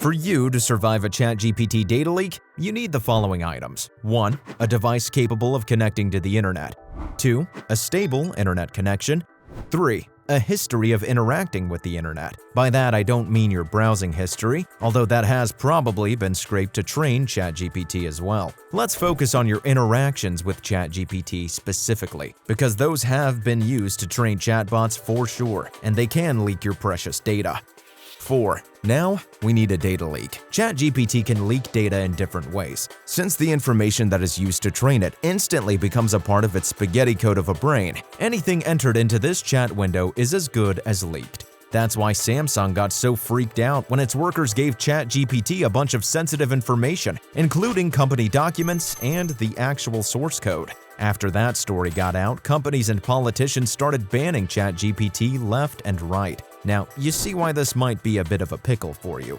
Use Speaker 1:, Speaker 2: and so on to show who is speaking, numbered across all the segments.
Speaker 1: For you to survive a ChatGPT data leak, you need the following items. 1. A device capable of connecting to the internet. 2. A stable internet connection. 3. A history of interacting with the internet. By that, I don't mean your browsing history, although that has probably been scraped to train ChatGPT as well. Let's focus on your interactions with ChatGPT specifically, because those have been used to train chatbots for sure, and they can leak your precious data. 4. Now, we need a data leak. ChatGPT can leak data in different ways. Since the information that is used to train it instantly becomes a part of its spaghetti code of a brain, anything entered into this chat window is as good as leaked. That's why Samsung got so freaked out when its workers gave ChatGPT a bunch of sensitive information, including company documents and the actual source code. After that story got out, companies and politicians started banning ChatGPT left and right. Now, you see why this might be a bit of a pickle for you.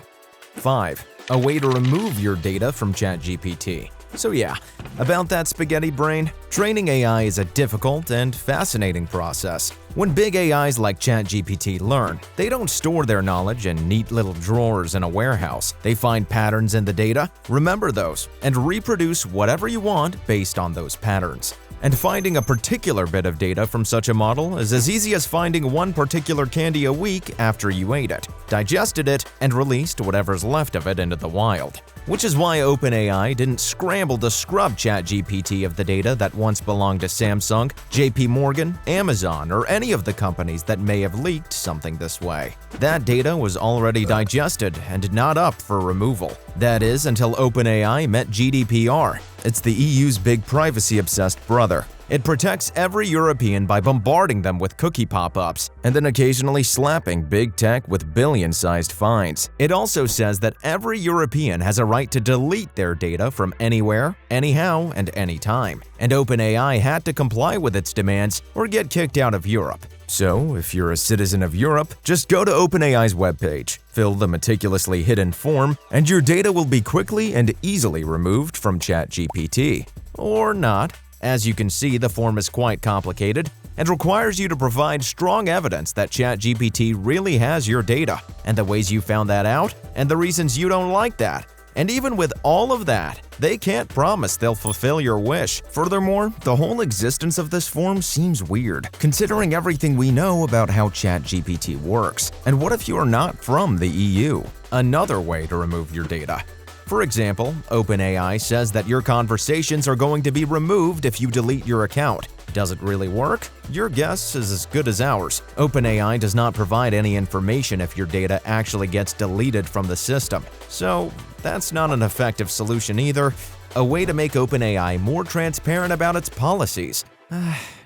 Speaker 1: 5. A way to remove your data from ChatGPT. So yeah, about that spaghetti brain, training AI is a difficult and fascinating process. When big AIs like ChatGPT learn, they don't store their knowledge in neat little drawers in a warehouse. They find patterns in the data, remember those, and reproduce whatever you want based on those patterns. And finding a particular bit of data from such a model is as easy as finding one particular candy a week after you ate it, digested it, and released whatever's left of it into the wild. Which is why OpenAI didn't scramble to scrub ChatGPT of the data that once belonged to Samsung, JP Morgan, Amazon, or any of the companies that may have leaked something this way. That data was already digested and not up for removal. That is, until OpenAI met GDPR. It's the EU's big privacy-obsessed brother. It protects every European by bombarding them with cookie pop-ups and then occasionally slapping big tech with billion-sized fines. It also says that every European has a right to delete their data from anywhere, anyhow, and anytime. And OpenAI had to comply with its demands or get kicked out of Europe. So, if you're a citizen of Europe, just go to OpenAI's webpage, fill the meticulously hidden form, and your data will be quickly and easily removed from ChatGPT. Or not. As you can see, the form is quite complicated and requires you to provide strong evidence that ChatGPT really has your data, and the ways you found that out, and the reasons you don't like that. And even with all of that, they can't promise they'll fulfill your wish. Furthermore, the whole existence of this form seems weird, considering everything we know about how ChatGPT works. And what if you are not from the EU? Another way to remove your data. For example, OpenAI says that your conversations are going to be removed if you delete your account. Does it really work? Your guess is as good as ours. OpenAI does not provide any information if your data actually gets deleted from the system. So, that's not an effective solution either. A way to make OpenAI more transparent about its policies.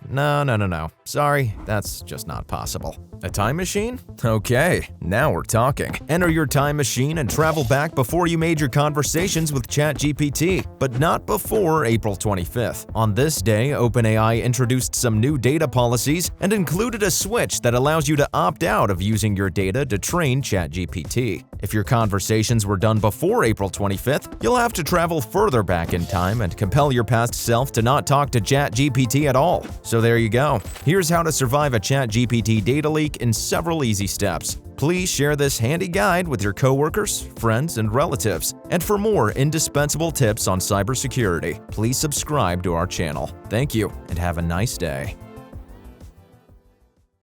Speaker 1: No. Sorry, that's just not possible. A time machine? Okay, now we're talking. Enter your time machine and travel back before you made your conversations with ChatGPT, but not before April 25th. On this day, OpenAI introduced some new data policies and included a switch that allows you to opt out of using your data to train ChatGPT. If your conversations were done before April 25th, you'll have to travel further back in time and compel your past self to not talk to ChatGPT at all. So there you go. Here's how to survive a ChatGPT data leak in several easy steps. Please share this handy guide with your coworkers, friends, and relatives. And for more indispensable tips on cybersecurity, please subscribe to our channel. Thank you, and have a nice day.